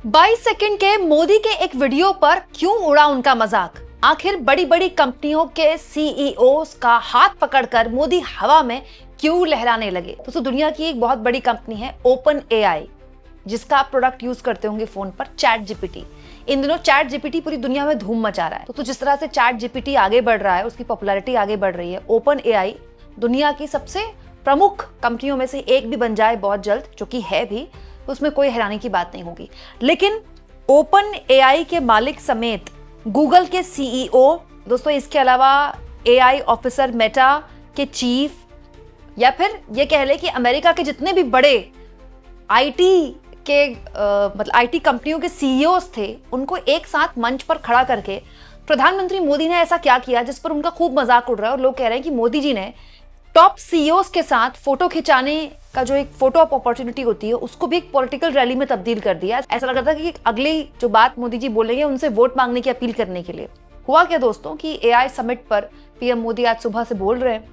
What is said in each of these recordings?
22 second के मोदी के एक वीडियो पर क्यों उड़ा उनका मजाक? आखिर बड़ी बड़ी कंपनियों के सीईओs का हाथ पकड़कर मोदी हवा में क्यों लहराने लगे? तो दुनिया की एक बहुत बड़ी कंपनी है ओपन एआई, जिसका आप प्रोडक्ट यूज करते होंगे फोन पर, चैट जीपीटी। इन दिनों चैट जीपीटी पूरी दुनिया में धूम मचा रहा है। तो जिस तरह से चैट जीपीटी आगे बढ़ रहा है, उसकी पॉपुलैरिटी आगे बढ़ रही है, ओपन एआई दुनिया की सबसे प्रमुख कंपनियों में से एक भी बन जाए बहुत जल्द, जो कि है भी, तो उसमें कोई हैरानी की बात नहीं होगी। लेकिन ओपन एआई के मालिक समेत गूगल के सीईओ, दोस्तों इसके अलावा एआई ऑफिसर मेटा के चीफ, या फिर ये कह ले कि अमेरिका के जितने भी बड़े आईटी के मतलब आईटी कंपनियों के सीईओs थे, उनको एक साथ मंच पर खड़ा करके प्रधानमंत्री मोदी ने ऐसा क्या किया जिस पर उनका खूब मजाक उड़ रहा है। और लोग कह रहे हैं कि मोदी जी ने टॉप सीईओs के साथ फोटो खिंचाने का जो एक फोटो ऑफ अपॉर्चुनिटी होती है, उसको भी एक पॉलिटिकल रैली में तब्दील कर दिया। ऐसा लग रहा था कि अगली जो बात मोदी जी बोलेंगे उनसे वोट मांगने की अपील करने के लिए। हुआ क्या दोस्तों कि एआई समिट पर पीएम मोदी आज सुबह से बोल रहे हैं,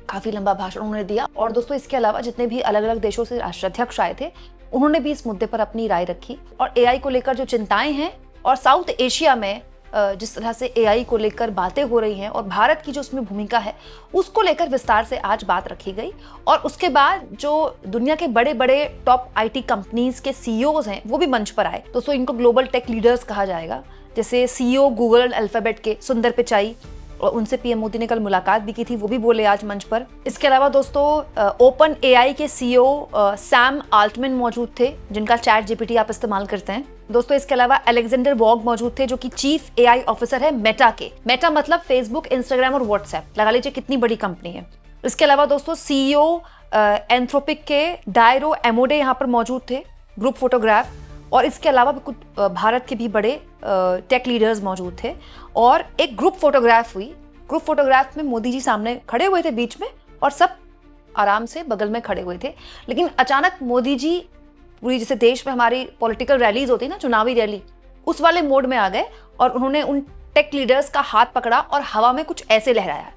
काफी लंबा भाषण उन्होंने दिया। और दोस्तों इसके अलावा जितने भी अलग अलग देशों से राष्ट्राध्यक्ष आए थे, उन्होंने भी इस मुद्दे पर अपनी राय रखी। और एआई को लेकर जो चिंताएं हैं और साउथ एशिया में जिस तरह से एआई को लेकर बातें हो रही हैं और भारत की जो उसमें भूमिका है, उसको लेकर विस्तार से आज बात रखी गई। और उसके बाद जो दुनिया के बड़े बड़े टॉप आईटी कंपनीज के सीईओs हैं, वो भी मंच पर आए। दोस्तों इनको ग्लोबल टेक लीडर्स कहा जाएगा, जैसे सीईओ गूगल अल्फाबेट के सुंदर पिचाई, और उनसे पीएम मोदी ने कल मुलाकात भी की थी, वो भी बोले आज मंच पर। इसके अलावा दोस्तों ओपन एआई के सीईओ सैम आल्टमैन मौजूद थे, जिनका चैट जीपीटी आप इस्तेमाल करते हैं। दोस्तों इसके अलावा अलेक्जेंडर वॉग मौजूद थे, जो कि चीफ एआई ऑफिसर है मेटा के। मेटा मतलब फेसबुक, इंस्टाग्राम और व्हाट्सएप, लगा लीजिए कितनी बड़ी कंपनी है। इसके अलावा दोस्तों सीईओ एंथ्रोपिक के डायरो एमोडे यहाँ पर मौजूद थे, ग्रुप फोटोग्राफ। और इसके अलावा भी कुछ भारत के भी बड़े टेक लीडर्स मौजूद थे। और एक ग्रुप फोटोग्राफ हुई। ग्रुप फोटोग्राफ में मोदी जी सामने खड़े हुए थे बीच में, और सब आराम से बगल में खड़े हुए थे। लेकिन अचानक मोदी जी पूरी, जैसे देश में हमारी पॉलिटिकल रैलीज होती है ना, चुनावी रैली, उस वाले मोड में आ गए और उन्होंने उन टेक लीडर्स का हाथ पकड़ा और हवा में कुछ ऐसे लहराया।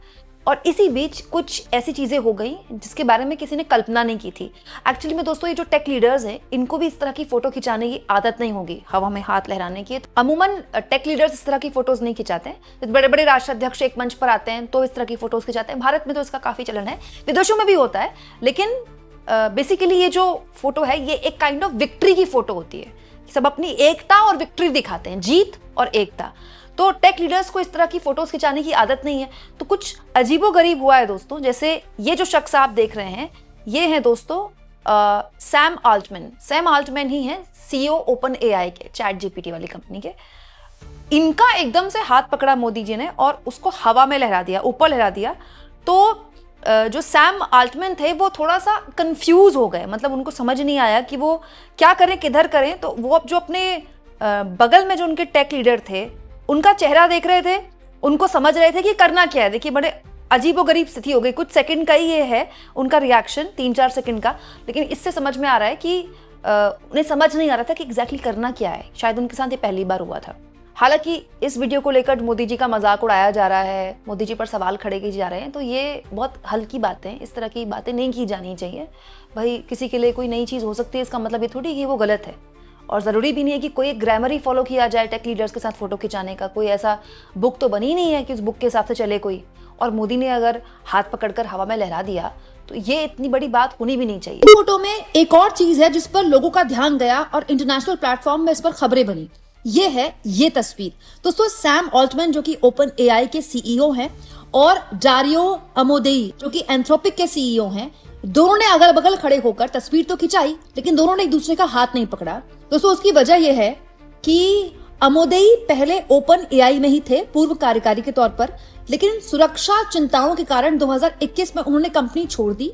और इसी बीच कुछ ऐसी चीजें हो गई जिसके बारे में किसी ने कल्पना नहीं की थी। एक्चुअली में दोस्तों ये जो टेक लीडर्स हैं, इनको भी इस तरह की फोटो खिंचाने की आदत नहीं होगी, हवा में हाथ लहराने की। तो अमूमन टेक लीडर्स इस तरह की फोटोज नहीं खिंचाते हैं। बड़े बड़े राष्ट्राध्यक्ष एक मंच पर आते हैं तो इस तरह की फोटोज खिंचाते हैं। भारत में तो इसका काफी चलन है, विदेशों में भी होता है। लेकिन बेसिकली ये जो फोटो है, ये एक काइंड ऑफ विक्ट्री की फोटो होती है। सब अपनी एकता और विक्ट्री दिखाते हैं, जीत और एकता। तो टेक लीडर्स को इस तरह की फोटोज खिंचाने की आदत नहीं है। तो कुछ अजीबोगरीब हुआ है दोस्तों। जैसे ये जो शख्स आप देख रहे हैं, ये हैं दोस्तों सैम आल्टमैन। सैम आल्टमैन ही है सीईओ ओपन एआई के, चैट जीपीटी वाली कंपनी के। इनका एकदम से हाथ पकड़ा मोदी जी ने और उसको हवा में लहरा दिया, ऊपर लहरा दिया। तो जो सैम आल्टमैन थे, वो थोड़ा सा कंफ्यूज हो गए। मतलब उनको समझ नहीं आया कि वो क्या करें, किधर करें। तो वो अब जो अपने बगल में जो उनके टेक लीडर थे, उनका चेहरा देख रहे थे, उनको समझ रहे थे कि करना क्या है। देखिए बड़े अजीबोगरीब स्थिति हो गई। कुछ सेकंड का ही ये है उनका रिएक्शन, 3-4 सेकंड का। लेकिन इससे समझ में आ रहा है कि उन्हें समझ नहीं आ रहा था कि एग्जैक्टली करना क्या है। शायद उनके साथ ये पहली बार हुआ था। हालांकि इस वीडियो को लेकर मोदी जी का मजाक उड़ाया जा रहा है, मोदी जी पर सवाल खड़े किए जा रहे हैं, तो ये बहुत हल्की बातें हैं। इस तरह की बातें नहीं की जानी चाहिए। भाई किसी के लिए कोई नई चीज़ हो सकती है, इसका मतलब ये थोड़ी कि वो गलत है। और ज़रूरी भी नहीं है कि कोई एक ग्रामर ही फॉलो किया जाए टेक लीडर्स के साथ फोटो खिंचाने का। कोई ऐसा बुक तो बनी नहीं है कि उस बुक के हिसाब से चले कोई। और मोदी ने अगर हाथ पकड़कर हवा में लहरा दिया, तो ये इतनी बड़ी बात होनी भी नहीं चाहिए। फोटो में एक और चीज है जिस पर लोगों का ध्यान गया और इंटरनेशनल प्लेटफॉर्म में इस पर खबरें बनी। ये है ये तस्वीर। दोस्तों सैम आल्टमैन जो कि ओपन एआई के सीईओ हैं, और डारियो अमोदेई जो कि एंथ्रोपिक के सीईओ हैं, दोनों ने अगल बगल खड़े होकर तस्वीर तो खिंचाई, लेकिन दोनों ने एक दूसरे का हाथ नहीं पकड़ा। दोस्तों उसकी वजह यह है कि अमोदेई पहले ओपन एआई में ही थे, पूर्व कार्यकारी के तौर पर, लेकिन सुरक्षा चिंताओं के कारण 2021 में उन्होंने कंपनी छोड़ दी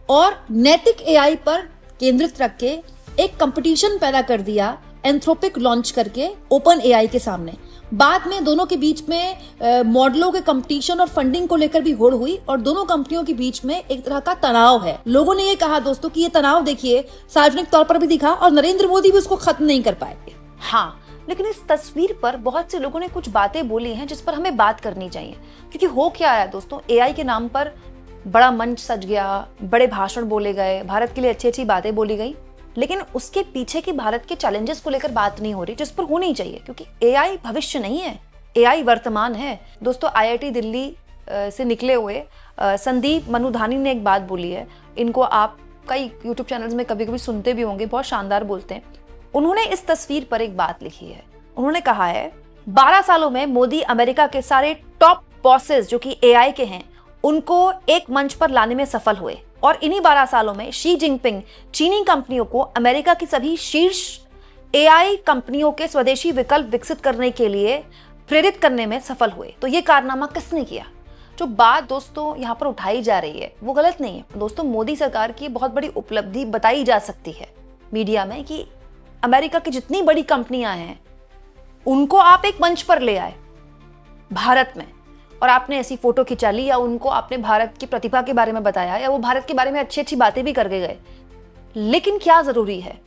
और नैतिक एआई पर केंद्रित रख के एक कंपटीशन पैदा कर दिया एंथ्रोपिक लॉन्च करके ओपन एआई के सामने। बाद में दोनों के बीच में मॉडलों के कंपटीशन और फंडिंग को लेकर भी होड़ हुई और दोनों कंपनियों के बीच में एक तरह का तनाव है। लोगों ने ये कहा दोस्तों कि ये तनाव देखिए सार्वजनिक तौर पर भी दिखा और नरेंद्र मोदी भी उसको खत्म नहीं कर पाए। हाँ, लेकिन इस तस्वीर पर बहुत से लोगों ने कुछ बातें बोली हैं जिस पर हमें बात करनी चाहिए। क्योंकि हो क्या है दोस्तों, एआई के नाम पर बड़ा मंच सज गया, बड़े भाषण बोले गए, भारत के लिए अच्छी अच्छी बातें बोली गई। लेकिन उसके पीछे की भारत के चैलेंजेस को लेकर बात नहीं हो रही, जिस पर होनी चाहिए, क्योंकि एआई भविष्य नहीं है, एआई वर्तमान है। दोस्तों, आईआईटी दिल्ली से निकले हुए संदीप मनुधानी ने एक बात बोली है, इनको आप कई यूट्यूब चैनल्स में कभी कभी सुनते भी होंगे, बहुत शानदार बोलते हैं। उन्होंने इस तस्वीर पर एक बात लिखी है। उन्होंने कहा है 12 सालों में मोदी अमेरिका के सारे टॉप बॉसेस जो कि एआई के हैं उनको एक मंच पर लाने में सफल हुए, और इन्हीं 12 सालों में शी जिनपिंग चीनी कंपनियों को अमेरिका की सभी शीर्ष एआई कंपनियों के स्वदेशी विकल्प विकसित करने के लिए प्रेरित करने में सफल हुए। तो ये कारनामा किसने किया? जो बात दोस्तों यहाँ पर उठाई जा रही है वो गलत नहीं है। दोस्तों, मोदी सरकार की बहुत बड़ी उपलब्धि बताई जा सकती है मीडिया में कि अमेरिका की जितनी बड़ी कंपनियां हैं उनको आप एक मंच पर ले आए भारत में, और आपने ऐसी फोटो खिंचा ली, या उनको आपने भारत की प्रतिभा के बारे में बताया, या वो भारत के बारे में अच्छी अच्छी बातें भी करके गए। लेकिन क्या जरूरी है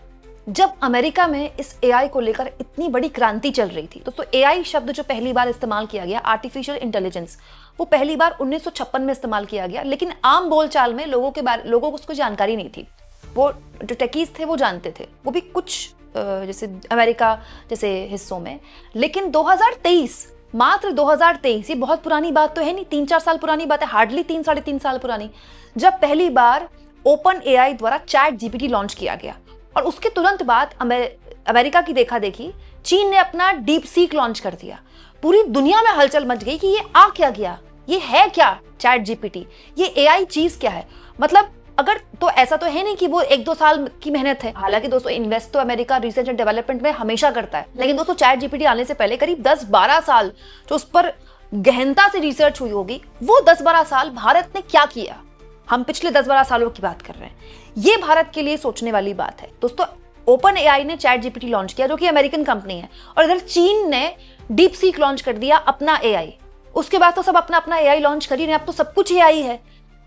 जब अमेरिका में इस एआई को लेकर इतनी बड़ी क्रांति चल रही थी? दोस्तों, एआई शब्द जो पहली बार इस्तेमाल किया गया, आर्टिफिशियल इंटेलिजेंस, वो पहली बार 1956 में इस्तेमाल किया गया, लेकिन आम बोलचाल में लोगों को उसको जानकारी नहीं थी। वो जो टेकीज थे वो जानते थे, वो भी कुछ जैसे अमेरिका जैसे हिस्सों में। लेकिन 2023, मात्र 2023, ये बहुत पुरानी बात तो है नहीं, 3-4 साल पुरानी बात है, हार्डली 3-3.5 साल पुरानी, जब पहली बार ओपन एआई द्वारा चैट जीपीटी लॉन्च किया गया। और उसके तुरंत बाद अमेरिका की देखा देखी चीन ने अपना डीप सीक लॉन्च कर दिया। पूरी दुनिया में हलचल मच गई कि ये आ क्या गया, ये है क्या चैट जीपीटी, ये एआई चीज क्या है। मतलब अगर तो ऐसा तो है नहीं कि वो 1-2 साल की मेहनत है। हालांकि दोस्तों, इन्वेस्ट तो अमेरिका रिसर्च एंड डेवलपमेंट में हमेशा करता है, लेकिन दोस्तों चैट जीपीटी आने से पहले करीब 10-12 साल जो उस पर गहनता से रिसर्च हुई होगी, वो 10-12 साल भारत ने क्या किया, हम पिछले 10-12 सालों की बात कर रहे हैं। ये भारत के लिए सोचने वाली बात है। दोस्तों, ओपन एआई ने चैट जीपीटी लॉन्च किया जो कि अमेरिकन कंपनी है, और इधर चीन ने डीप सीक लॉन्च कर दिया अपना एआई। उसके बाद तो सब अपना अपना एआई लॉन्च करी रहे, अब तो सब कुछ एआई है,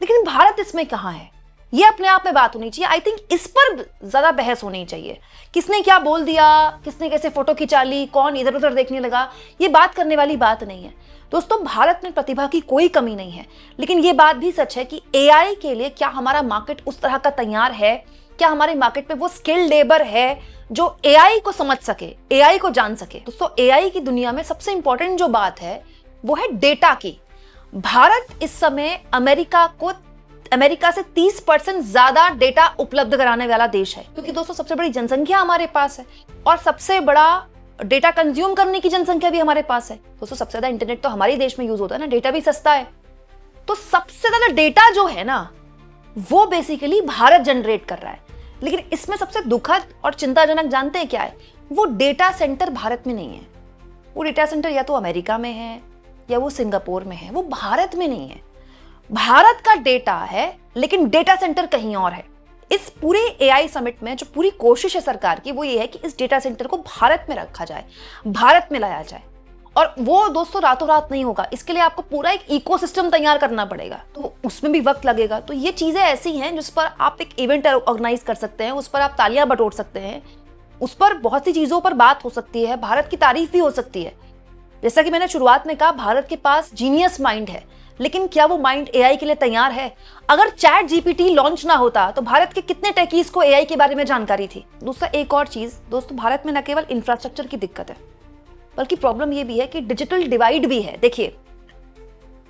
लेकिन भारत इसमें कहां है? ये अपने आप में बात होनी चाहिए। आई थिंक इस पर ज्यादा बहस होनी चाहिए। किसने क्या बोल दिया, किसने कैसे फोटो खिंचा ली, कौन इधर उधर देखने लगा, ये बात करने वाली बात नहीं है। दोस्तों, भारत में प्रतिभा की कोई कमी नहीं है, लेकिन ये बात भी सच है कि एआई के लिए क्या हमारा मार्केट उस तरह का तैयार है, क्या हमारे मार्केट में वो स्किल्ड लेबर है जो एआई को समझ सके, एआई को जान सके। दोस्तों, एआई की दुनिया में सबसे इंपॉर्टेंट जो बात है वो है डेटा की। भारत इस समय अमेरिका से 30% ज्यादा डेटा उपलब्ध कराने वाला देश है, क्योंकि दोस्तों सबसे बड़ी जनसंख्या हमारे पास है और सबसे बड़ा डेटा कंज्यूम करने की जनसंख्या भी हमारे पास है। दोस्तों, सबसे ज्यादा इंटरनेट तो हमारे देश में यूज होता है ना, डेटा भी सस्ता है। तो सबसे ज्यादा डेटा जो है ना, वो बेसिकली भारत जनरेट कर रहा है। लेकिन इसमें सबसे दुखद और चिंताजनक जानते हैं क्या है? वो डेटा सेंटर भारत में नहीं है। वो डेटा सेंटर या तो अमेरिका में है या वो सिंगापुर में है, वो भारत में नहीं है। भारत का डेटा है, लेकिन डेटा सेंटर कहीं और है। इस पूरे एआई समिट में जो पूरी कोशिश है सरकार की, वो ये है कि इस डेटा सेंटर को भारत में रखा जाए, भारत में लाया जाए। और वो दोस्तों रातों रात नहीं होगा, इसके लिए आपको पूरा एक इकोसिस्टम तैयार करना पड़ेगा, तो उसमें भी वक्त लगेगा। तो ये चीजें ऐसी हैं जिस पर आप एक इवेंट ऑर्गेनाइज कर सकते हैं, उस पर आप तालियां बटोर सकते हैं, उस पर बहुत सी चीजों पर बात हो सकती है, भारत की तारीफ भी हो सकती है। जैसा कि मैंने शुरुआत में कहा, भारत के पास जीनियस माइंड है, लेकिन क्या वो माइंड एआई के लिए तैयार है? अगर चैट जीपीटी लॉन्च ना होता तो भारत के कितने टेकीज को एआई के बारे में जानकारी थी? दूसरा, एक और चीज दोस्तों, भारत में न केवल इंफ्रास्ट्रक्चर की दिक्कत है, बल्कि प्रॉब्लम ये भी है कि डिजिटल डिवाइड भी है। देखिए,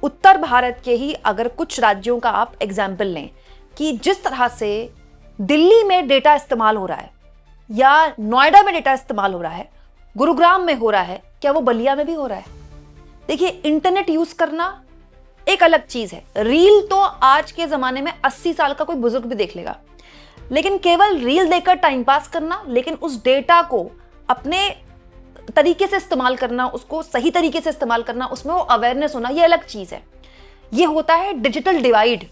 उत्तर भारत के ही अगर कुछ राज्यों का आप एग्जाम्पल लें कि जिस तरह से दिल्ली में डेटा इस्तेमाल हो रहा है या नोएडा में डेटा इस्तेमाल हो रहा है, गुरुग्राम में हो रहा है, क्या वो बलिया में भी हो रहा है? देखिए, इंटरनेट यूज करना एक अलग चीज है। रील तो आज के जमाने में 80 साल का कोई बुजुर्ग भी देख लेगा, लेकिन केवल रील देखकर टाइम पास करना, लेकिन उस डेटा को अपने तरीके से इस्तेमाल करना, उसको सही तरीके से इस्तेमाल करना, उसमें वो अवेयरनेस होना, ये अलग चीज है। ये होता है डिजिटल डिवाइड।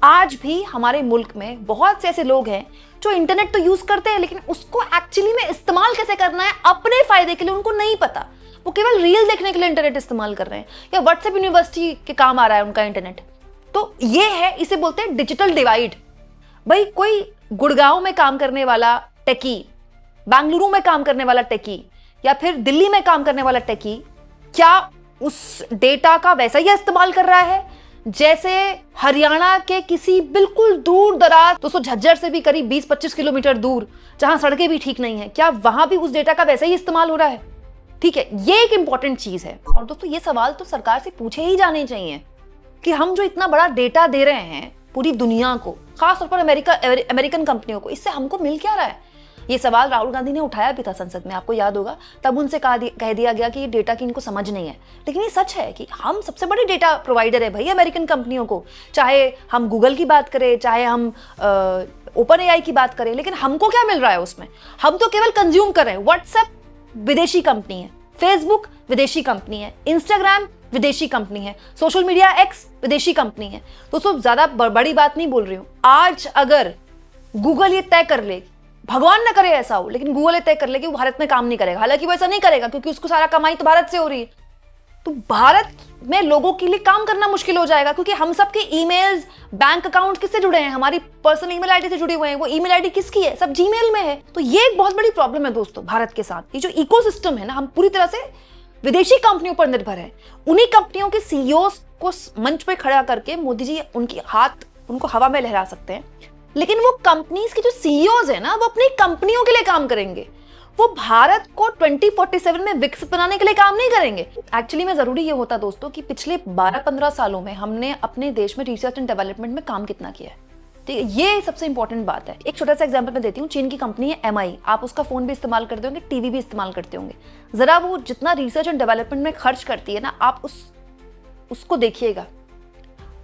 आज भी हमारे मुल्क में बहुत से ऐसे लोग हैं जो इंटरनेट तो यूज करते हैं, लेकिन उसको एक्चुअली में इस्तेमाल कैसे करना है अपने फायदे के लिए उनको नहीं पता। वो केवल रील देखने के लिए इंटरनेट इस्तेमाल कर रहे हैं, या व्हाट्सएप यूनिवर्सिटी के काम आ रहा है उनका इंटरनेट। तो ये है, इसे बोलते हैं डिजिटल डिवाइड। भाई, कोई गुड़गांव में काम करने वाला टेकी, बेंगलुरु में काम करने वाला टेकी, या फिर दिल्ली में काम करने वाला टेकी, क्या उस डेटा का वैसा ही इस्तेमाल कर रहा है जैसे हरियाणा के किसी बिल्कुल दूर दराज, दोस्तों झज्जर से भी करीब 20-25 किलोमीटर दूर, जहां सड़कें भी ठीक नहीं है, क्या वहां भी उस डेटा का वैसे ही इस्तेमाल हो रहा है? ठीक है, ये एक इंपॉर्टेंट चीज है। और दोस्तों ये सवाल तो सरकार से पूछे ही जाने चाहिए कि हम जो इतना बड़ा डेटा दे रहे हैं पूरी दुनिया को, खासतौर पर अमेरिकन कंपनियों को, इससे हमको मिल क्या रहा है? ये सवाल राहुल गांधी ने उठाया भी था संसद में, आपको याद होगा। तब उनसे कह दिया गया कि ये डेटा की इनको समझ नहीं है। लेकिन ये सच है कि हम सबसे बड़े डेटा प्रोवाइडर है भाई अमेरिकन कंपनियों को, चाहे हम गूगल की बात करें, चाहे हम ओपन एआई की बात करें। लेकिन हमको क्या मिल रहा है उसमें? हम तो केवल कंज्यूम कर रहे हैं। व्हाट्सएप विदेशी कंपनी है, फेसबुक विदेशी कंपनी है, इंस्टाग्राम विदेशी कंपनी है, सोशल मीडिया एक्स विदेशी कंपनी है। दोस्तों ज्यादा बड़ी बात नहीं बोल रही हूं। आज अगर गूगल ये तय कर ले, भगवान ना करे ऐसा हो, लेकिन गूगल ये तय कर ले कि वो भारत में काम नहीं करेगा, हालांकि वो ऐसा नहीं करेगा क्योंकि उसको सारा कमाई तो भारत से हो रही है, तो भारत में लोगों के लिए काम करना मुश्किल हो जाएगा। क्योंकि हम सबके ईमेल्स, बैंक अकाउंट किससे जुड़े हैं? हमारी पर्सनल ईमेल आईडी से जुड़े हुए हैं। वो ईमेल आईडी किसकी है? सब जीमेल में है। तो ये एक बहुत बड़ी प्रॉब्लम है दोस्तों भारत के साथ। ये जो इकोसिस्टम है ना, हम पूरी तरह से विदेशी कंपनियों पर निर्भर है। उन्हीं कंपनियों के सीईओ को मंच पर खड़ा करके मोदी जी उनको हवा में लहरा सकते हैं, लेकिन वो कंपनीज के जो सीईओज है ना, वो अपनी कंपनियों के लिए काम करेंगे। वो भारत को 2047 में विकसित बनाने के लिए काम नहीं करेंगे। एक्चुअली में जरूरी ये होता दोस्तों कि पिछले 12-15 सालों में हमने अपने देश में रिसर्च एंड डेवलपमेंट में काम कितना किया है। ठीक है, ये सबसे इंपॉर्टेंट बात है। एक छोटा सा एग्जांपल मैं देती हूँ। चीन की कंपनी है MI, आप उसका फोन भी इस्तेमाल करते होंगे, टीवी भी इस्तेमाल करते होंगे। जरा वो जितना रिसर्च एंड डेवलपमेंट में खर्च करती है ना, आप उसको देखिएगा।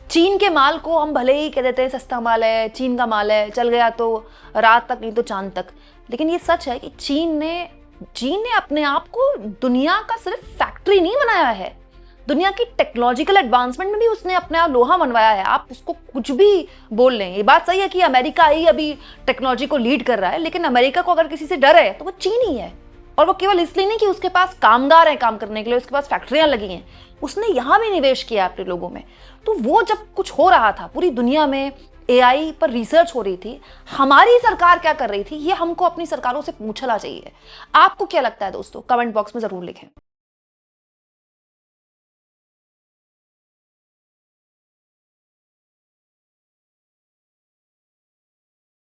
चीन के माल को हम भले ही कह देते हैं सस्ता माल है, चीन का माल है, चल गया तो रात तक नहीं तो चांद तक, लेकिन ये सच है कि चीन ने अपने आप को दुनिया का सिर्फ फैक्ट्री नहीं बनाया है, दुनिया की टेक्नोलॉजिकल एडवांसमेंट में भी उसने अपने आप लोहा मनवाया है। आप उसको कुछ भी बोल लें, ये बात सही है कि अमेरिका ही अभी टेक्नोलॉजी को लीड कर रहा है, लेकिन अमेरिका को अगर किसी से डर है तो वो चीन ही है। और वो केवल इसलिए नहीं कि उसके पास कामगार हैं काम करने के लिए, उसके पास फैक्ट्रियां लगी हैं, उसने यहां भी निवेश किया अपने लोगों में। तो वो जब कुछ हो रहा था पूरी दुनिया में, AI पर रिसर्च हो रही थी, हमारी सरकार क्या कर रही थी, ये हमको अपनी सरकारों से पूछना चाहिए। आपको क्या लगता है दोस्तों? कमेंट बॉक्स में जरूर लिखें।